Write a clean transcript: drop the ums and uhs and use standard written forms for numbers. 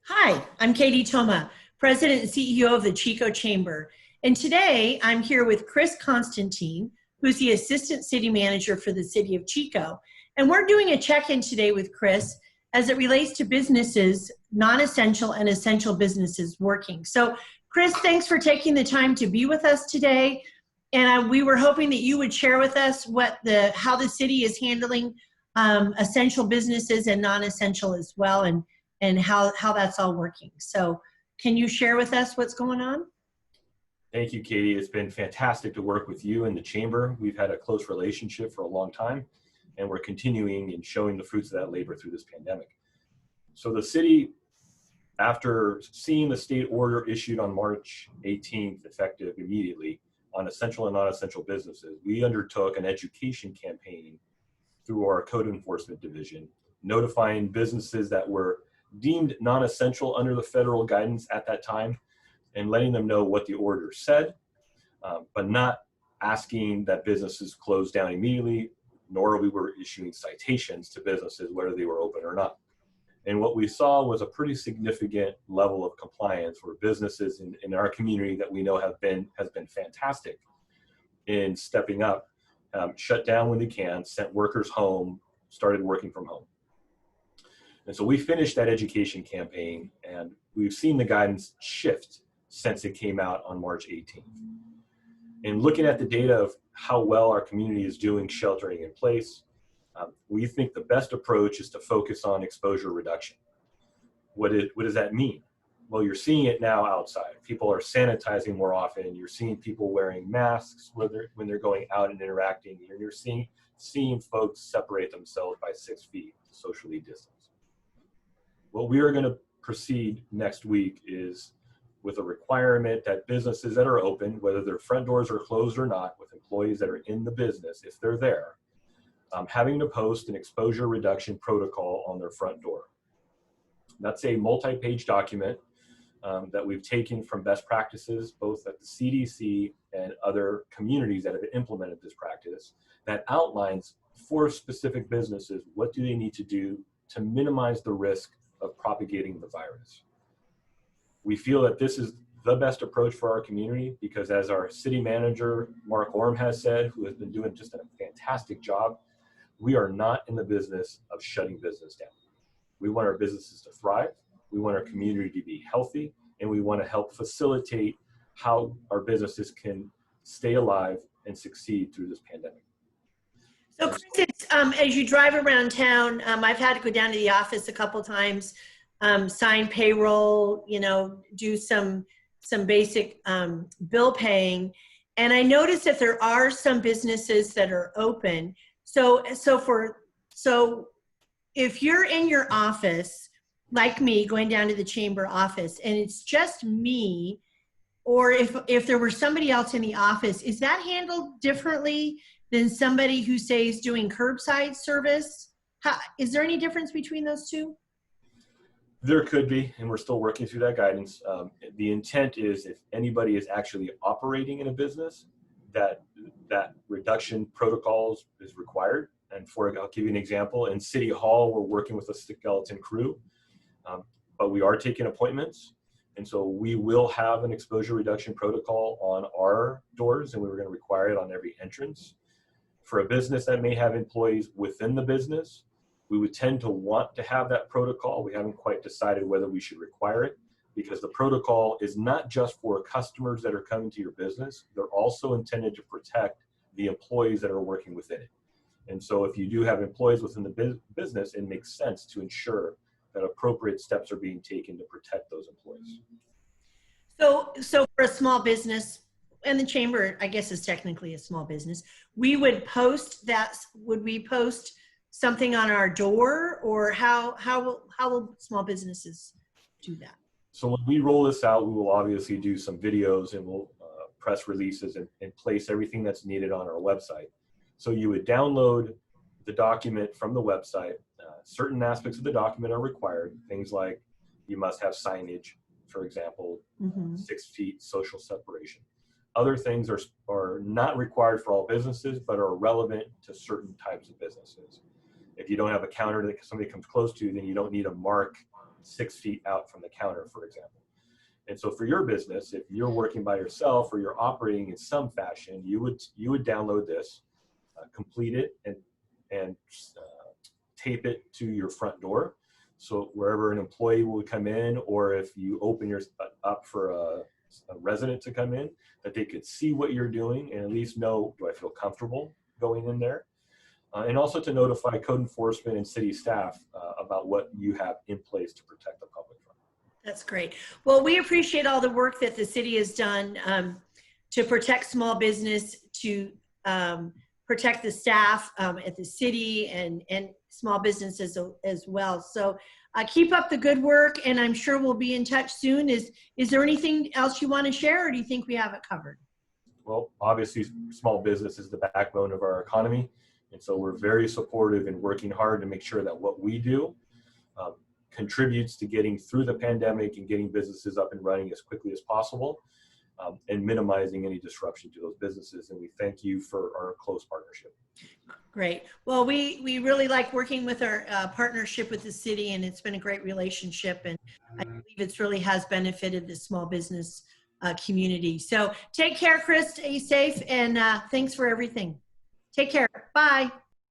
Hi, I'm Katy Thoma, President and CEO of the Chico Chamber. And today I'm here with Chris Constantine, who's the Assistant City Manager for the City of Chico. And we're doing a check-in today with Chris as it relates to businesses, non-essential and essential businesses working. So Chris, thanks for taking the time to be with us today. And we were hoping that you would share with us how the city is handling essential businesses and non-essential as well, and how that's all working. So can you share with us what's going on? Thank you, Katie. It's been fantastic to work with you and the Chamber. We've had a close relationship for a long time, and we're continuing and showing the fruits of that labor through this pandemic. So the city, after seeing the state order issued on March 18th, effective immediately on essential and non-essential businesses, we undertook an education campaign through our code enforcement division, notifying businesses that were deemed non-essential under the federal guidance at that time, and letting them know what the order said, but not asking that businesses close down immediately, nor we were issuing citations to businesses whether they were open or not. And what we saw was a pretty significant level of compliance where businesses in our community that we know has been fantastic in stepping up, shut down when they can, sent workers home, started working from home. And so we finished that education campaign, and we've seen the guidance shift since it came out on March 18th. And looking at the data of how well our community is doing sheltering in place, we think the best approach is to focus on exposure reduction. What does that mean? Well, you're seeing it now outside. People are sanitizing more often. You're seeing people wearing masks when they're going out and interacting. And you're seeing folks separate themselves by 6 feet to socially distance. What we are going to proceed next week is with a requirement that businesses that are open, whether their front doors are closed or not, with employees that are in the business, if they're there, having to post an exposure reduction protocol on their front door. That's a multi-page document that we've taken from best practices, both at the CDC and other communities that have implemented this practice, that outlines for specific businesses what do they need to do to minimize the risk of propagating the virus. We feel that this is the best approach for our community because, as our city manager, Mark Orm, has said, who has been doing just a fantastic job, we are not in the business of shutting business down. We want our businesses to thrive, we want our community to be healthy, and we want to help facilitate how our businesses can stay alive and succeed through this pandemic. So Chris, it's, as you drive around town, I've had to go down to the office a couple times, sign payroll, do some basic bill paying. And I noticed that there are some businesses that are open. So if you're in your office, like me, going down to the chamber office, and it's just me, or if there were somebody else in the office, is that handled differently than somebody who, say, is doing curbside service? Is there any difference between those two? There could be, and we're still working through that guidance. The intent is if anybody is actually operating in a business, that reduction protocols is required. And I'll give you an example. In City Hall, we're working with a skeleton crew, but we are taking appointments. And so we will have an exposure reduction protocol on our doors, and we're going to require it on every entrance. For a business that may have employees within the business, we would tend to want to have that protocol. We haven't quite decided whether we should require it, because the protocol is not just for customers that are coming to your business. They're also intended to protect the employees that are working within it. And so if you do have employees within the business, it makes sense to ensure that appropriate steps are being taken to protect those employees. So for a small business, and the chamber, I guess, is technically a small business, we would post that. Would we post something on our door, or how will small businesses do that? So when we roll this out, we will obviously do some videos, and we'll press releases and place everything that's needed on our website. So you would download the document from the website. Certain aspects of the document are required. Things like you must have signage, for example, 6 feet social separation. Other things are not required for all businesses, but are relevant to certain types of businesses. If you don't have a counter that somebody comes close to, then you don't need to mark 6 feet out from the counter, for example. And so for your business, if you're working by yourself or you're operating in some fashion, you would download this, complete it, and tape it to your front door. So wherever an employee will come in, or if you open yours up for a resident to come in, that they could see what you're doing and at least know, do I feel comfortable going in there? And also to notify code enforcement and city staff about what you have in place to protect the public from. That's great. Well, we appreciate all the work that the city has done to protect small business, to protect the staff at the city and small businesses as well. So keep up the good work, and I'm sure we'll be in touch soon. Is there anything else you want to share, or do you think we have it covered? Well, obviously, small business is the backbone of our economy. And so we're very supportive and working hard to make sure that what we do contributes to getting through the pandemic and getting businesses up and running as quickly as possible, and minimizing any disruption to those businesses. And we thank you for our close partnership. Great. Well, we really like working with our partnership with the city, and it's been a great relationship. And I believe it's really has benefited the small business community. So take care, Chris. Stay safe, and thanks for everything. Take care. Bye.